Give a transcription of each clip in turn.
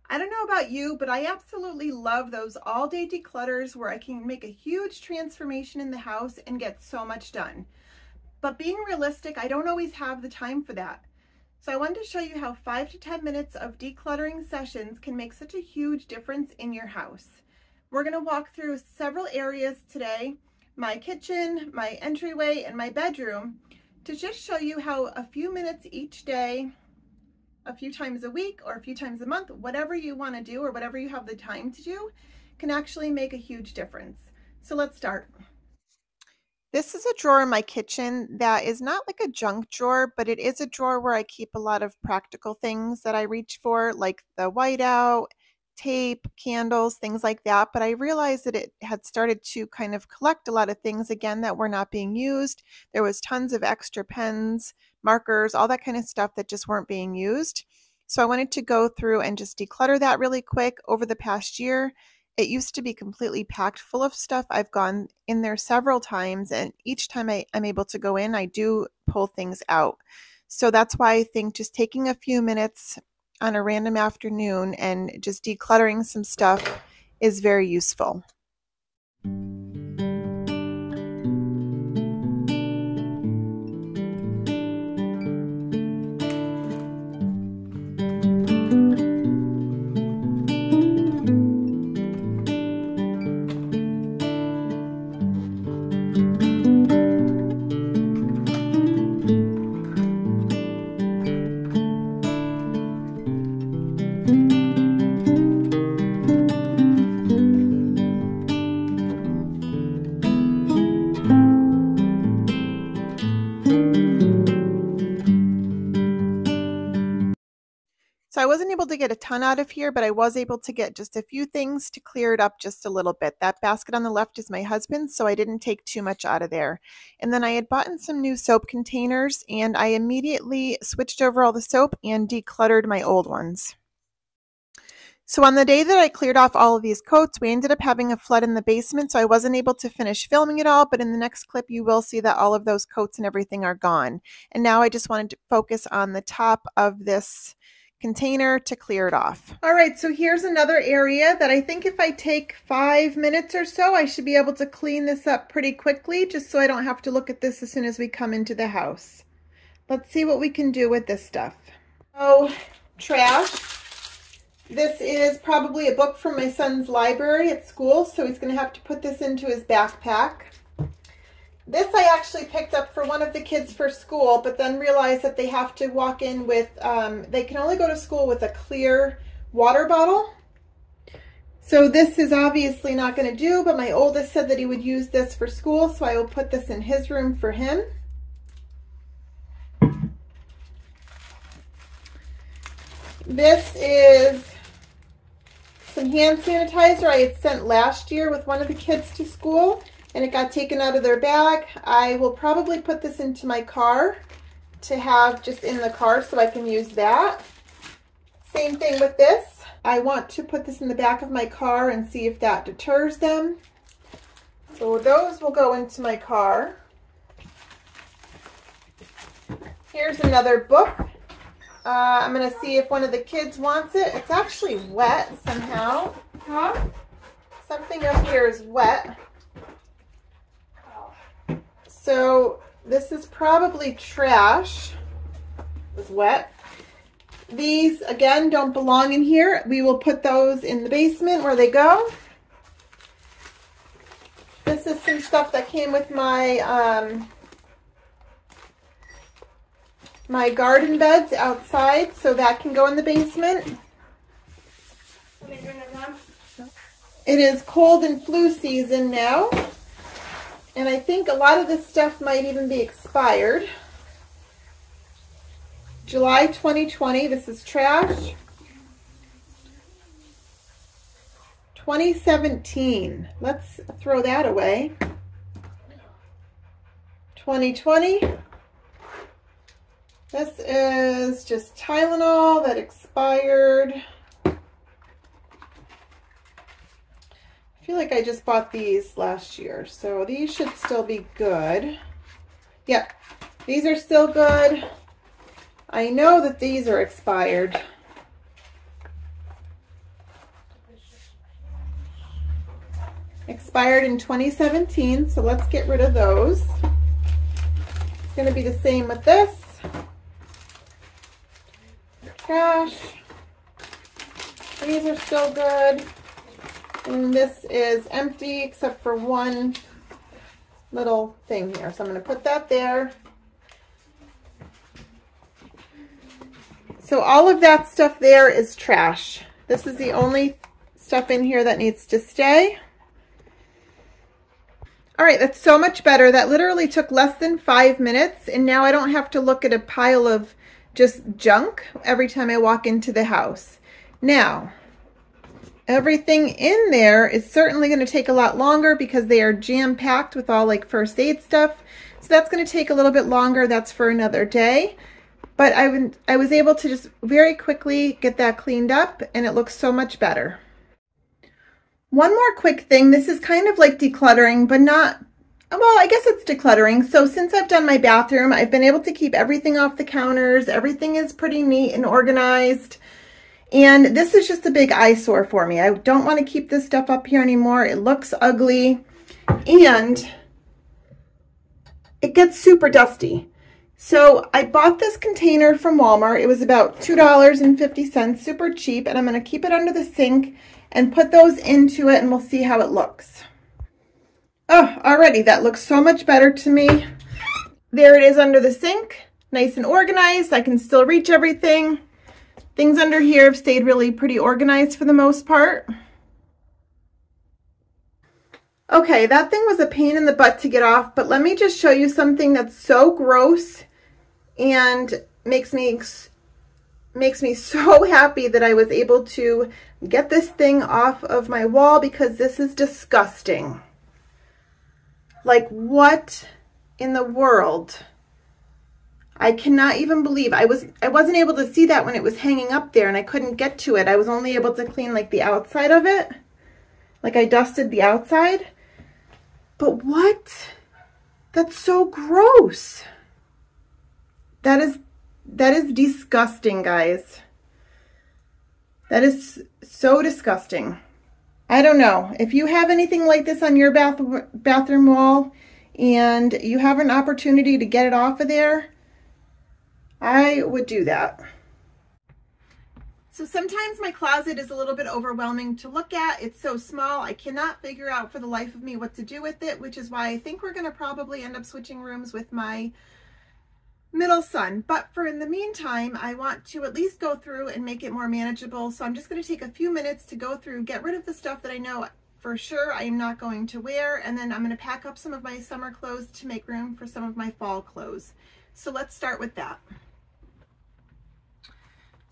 I don't know about you, but I absolutely love those all-day declutters where I can make a huge transformation in the house and get so much done. But being realistic, I don't always have the time for that. So I wanted to show you how 5 to 10 minutes of decluttering sessions can make such a huge difference in your house. We're going to walk through several areas today, my kitchen, my entryway, and my bedroom, to just show you how a few minutes each day, a few times a week or a few times a month, whatever you want to do or whatever you have the time to do, can actually make a huge difference. So let's start. This is a drawer in my kitchen that is not like a junk drawer, but it is a drawer where I keep a lot of practical things that I reach for, like the whiteout, tape, candles, things like that. But I realized that it had started to kind of collect a lot of things again that were not being used. There was tons of extra pens, markers, all that kind of stuff that just weren't being used. So I wanted to go through and just declutter that really quick over the past year. It used to be completely packed full of stuff. I've gone in there several times, and each time I'm able to go in, I do pull things out. So that's why I think just taking a few minutes on a random afternoon and just decluttering some stuff is very useful. So I wasn't able to get a ton out of here, but I was able to get just a few things to clear it up just a little bit. That basket on the left is my husband's, so I didn't take too much out of there. And then I had bought in some new soap containers, and I immediately switched over all the soap and decluttered my old ones. So on the day that I cleared off all of these coats, we ended up having a flood in the basement, so I wasn't able to finish filming it all, but in the next clip you will see that all of those coats and everything are gone. And now I just wanted to focus on the top of this container to clear it off. All right, so here's another area that I think if I take 5 minutes or so, I should be able to clean this up pretty quickly, just so I don't have to look at this as soon as we come into the house. Let's see what we can do with this stuff. Oh, trash. This is probably a book from my son's library at school, so he's going to have to put this into his backpack. This I actually picked up for one of the kids for school, but then realized that they have to walk in with, they can only go to school with a clear water bottle. So this is obviously not going to do, but my oldest said that he would use this for school, so I will put this in his room for him. This is some hand sanitizer I had sent last year with one of the kids to school, and it got taken out of their bag. I will probably put this into my car to have just in the car so I can use that. Same thing with this. I want to put this in the back of my car and see if that deters them. So those will go into my car. Here's another book. I'm going to see if one of the kids wants it. It's actually wet somehow. Huh? Something up here is wet. So this is probably trash. It's wet. These, again, don't belong in here. We will put those in the basement where they go. This is some stuff that came with my my garden beds outside, so that can go in the basement. It is cold and flu season now, and I think a lot of this stuff might even be expired. July 2020, this is trash. 2017, let's throw that away. 2020. This is just Tylenol that expired. I feel like I just bought these last year, so these should still be good. Yep, these are still good. I know that these are expired. Expired in 2017, so let's get rid of those. It's going to be the same with this. Trash. These are still good. And this is empty except for one little thing here. So I'm going to put that there. So all of that stuff there is trash. This is the only stuff in here that needs to stay. All right, that's so much better. That literally took less than 5 minutes, and now I don't have to look at a pile of just junk every time I walk into the house. Now, everything in there is certainly going to take a lot longer because they are jam-packed with all like first aid stuff. So that's going to take a little bit longer. That's for another day. But I was able to just very quickly get that cleaned up, and it looks so much better. One more quick thing. This is kind of like decluttering, but not, well, I guess it's decluttering. So since I've done my bathroom, I've been able to keep everything off the counters. Everything is pretty neat and organized. And this is just a big eyesore for me. I don't want to keep this stuff up here anymore. It looks ugly and it gets super dusty. So I bought this container from Walmart. It was about $2.50, super cheap. And I'm going to keep it under the sink and put those into it, and we'll see how it looks. Oh, already that looks so much better to me. There it is under the sink, nice and organized. I can still reach everything. Things under here have stayed really pretty organized for the most part. Okay, that thing was a pain in the butt to get off, but let me just show you something that's so gross and makes me so happy that I was able to get this thing off of my wall, because this is disgusting. Like, what in the world? I cannot even believe I wasn't able to see that when it was hanging up there, and I couldn't get to it. I was only able to clean like the outside of it. Like I dusted the outside. But what? That's so gross. That is disgusting, guys. That is so disgusting. I don't know. If you have anything like this on your bathroom wall and you have an opportunity to get it off of there, I would do that. So sometimes my closet is a little bit overwhelming to look at. It's so small, I cannot figure out for the life of me what to do with it, which is why I think we're going to probably end up switching rooms with my middle son. But for in the meantime, I want to at least go through and make it more manageable. So I'm just going to take a few minutes to go through, get rid of the stuff that I know for sure I am not going to wear, and then I'm going to pack up some of my summer clothes to make room for some of my fall clothes. So let's start with that.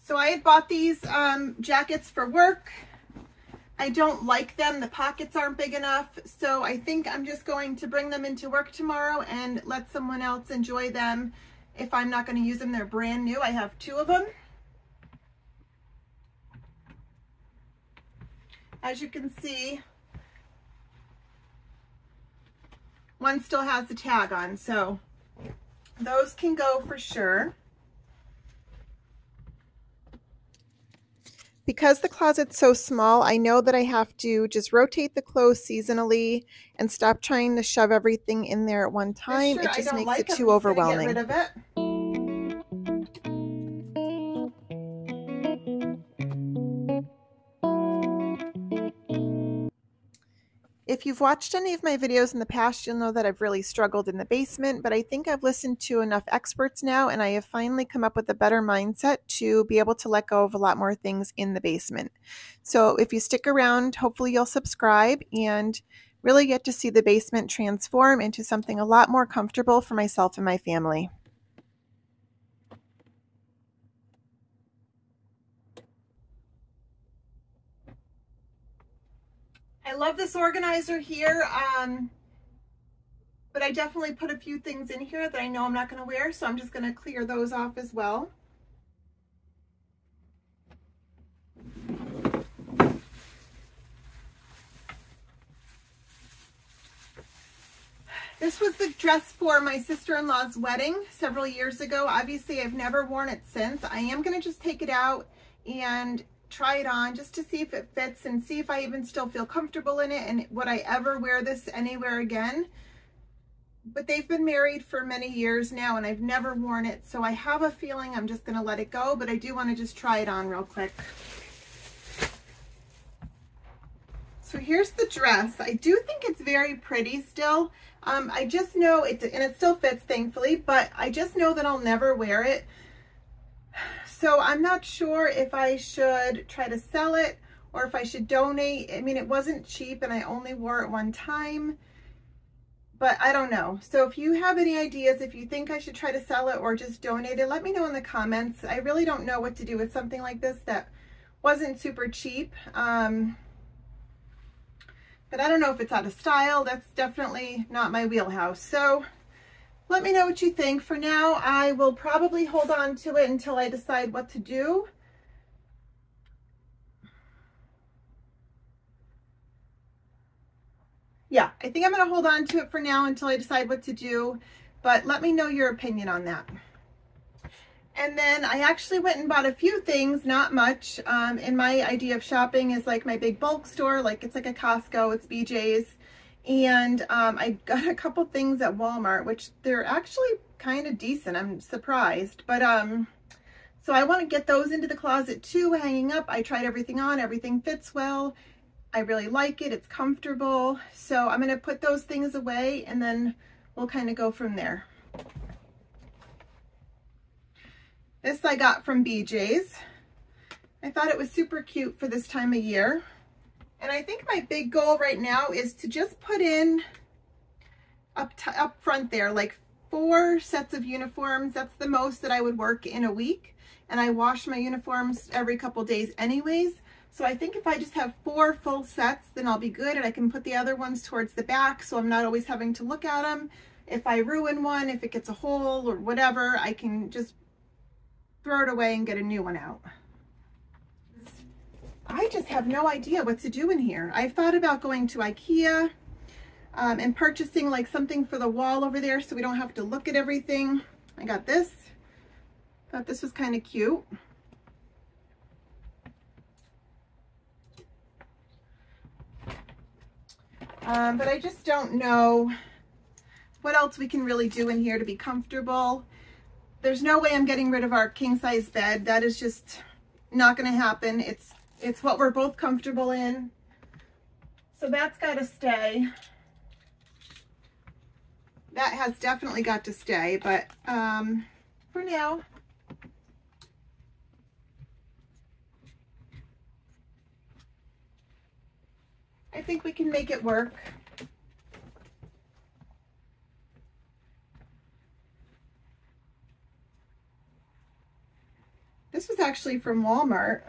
So I had bought these jackets for work. I don't like them. The pockets aren't big enough. So I think I'm just going to bring them into work tomorrow and let someone else enjoy them. If I'm not going to use them, they're brand new. I have 2 of them. As you can see, one still has the tag on, so those can go for sure. Because the closet's so small, I know that I have to just rotate the clothes seasonally and stop trying to shove everything in there at one time. It just makes it too overwhelming. Get rid of it. If you've watched any of my videos in the past, you'll know that I've really struggled in the basement, but I think I've listened to enough experts now, and I have finally come up with a better mindset to be able to let go of a lot more things in the basement. So if you stick around, hopefully you'll subscribe and really get to see the basement transform into something a lot more comfortable for myself and my family. I love this organizer here, but I definitely put a few things in here that I know I'm not going to wear, so I'm just going to clear those off as well. This was the dress for my sister-in-law's wedding several years ago. Obviously, I've never worn it since. I am going to just take it out and try it on just to see if it fits and see if I even still feel comfortable in it and would I ever wear this anywhere again. But they've been married for many years now and I've never worn it, so I have a feeling I'm just going to let it go, but I do want to just try it on real quick. So here's the dress. I do think it's very pretty still. I just know it, and it still fits thankfully, but I just know that I'll never wear it. So I'm not sure if I should try to sell it or if I should donate. I mean, it wasn't cheap and I only wore it one time, but I don't know. So if you have any ideas, if you think I should try to sell it or just donate it, let me know in the comments. I really don't know what to do with something like this that wasn't super cheap. But I don't know if it's out of style. That's definitely not my wheelhouse. So let me know what you think. For now, I will probably hold on to it until I decide what to do. Yeah, I think I'm going to hold on to it for now until I decide what to do, but let me know your opinion on that. And then I actually went and bought a few things, not much. And my idea of shopping is like my big bulk store, like it's like a Costco, it's BJ's. And I got a couple things at Walmart, which they're actually kind of decent. I'm surprised. But so I want to get those into the closet too, hanging up. I tried everything on. Everything fits well. I really like it. It's comfortable. So I'm going to put those things away and then we'll kind of go from there. This I got from BJ's. I thought it was super cute for this time of year. And I think my big goal right now is to just put in up front there, like 4 sets of uniforms. That's the most that I would work in a week. And I wash my uniforms every couple days anyways. So I think if I just have 4 full sets, then I'll be good. And I can put the other ones towards the back so I'm not always having to look at them. If I ruin one, if it gets a hole or whatever, I can just throw it away and get a new one out. I just have no idea what to do in here. I've thought about going to IKEA and purchasing like something for the wall over there so we don't have to look at everything. I got this. Thought this was kind of cute. But I just don't know what else we can really do in here to be comfortable. There's no way I'm getting rid of our king size bed. That is just not going to happen. It's what we're both comfortable in. So that's got to stay. That has definitely got to stay, but for now, I think we can make it work. This was actually from Walmart.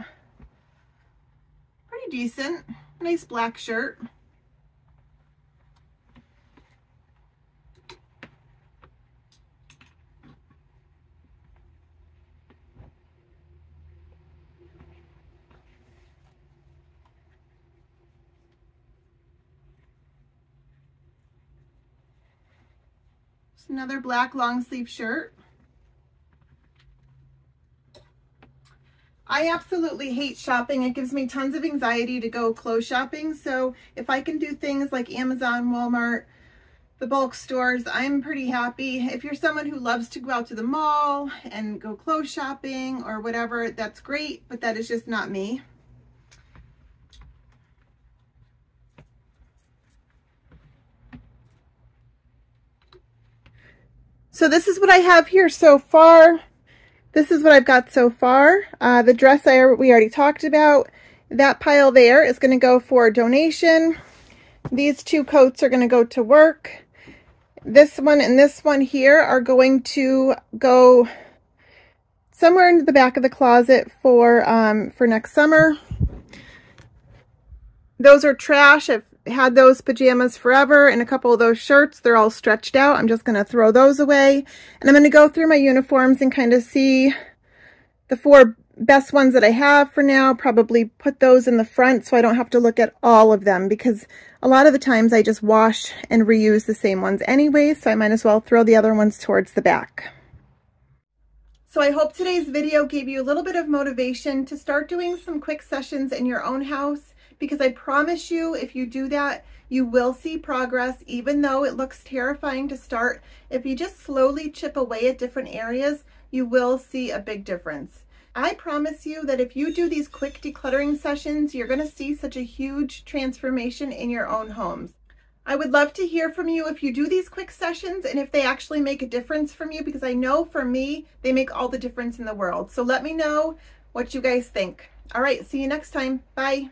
Pretty decent. Nice black shirt. Just another black long sleeve shirt. I absolutely hate shopping. It gives me tons of anxiety to go clothes shopping. So if I can do things like Amazon, Walmart, the bulk stores, I'm pretty happy. If you're someone who loves to go out to the mall and go clothes shopping or whatever, that's great, but that is just not me. So this is what I have here so far. This is what I've got so far. The dress we already talked about. That pile there is going to go for a donation. These 2 coats are going to go to work. This one and this one here are going to go somewhere into the back of the closet for next summer. Those are trash. I've had those pajamas forever, and a couple of those shirts, they're all stretched out. I'm just going to throw those away. And I'm going to go through my uniforms and kind of see the 4 best ones that I have for now. Probably put those in the front so I don't have to look at all of them, because a lot of the times I just wash and reuse the same ones anyway, so I might as well throw the other ones towards the back. So I hope today's video gave you a little bit of motivation to start doing some quick sessions in your own house, because I promise you, if you do that, you will see progress. Even though it looks terrifying to start, if you just slowly chip away at different areas, you will see a big difference. I promise you that if you do these quick decluttering sessions, you're going to see such a huge transformation in your own homes. I would love to hear from you if you do these quick sessions and if they actually make a difference from you, because I know for me, they make all the difference in the world. So let me know what you guys think. All right, see you next time. Bye.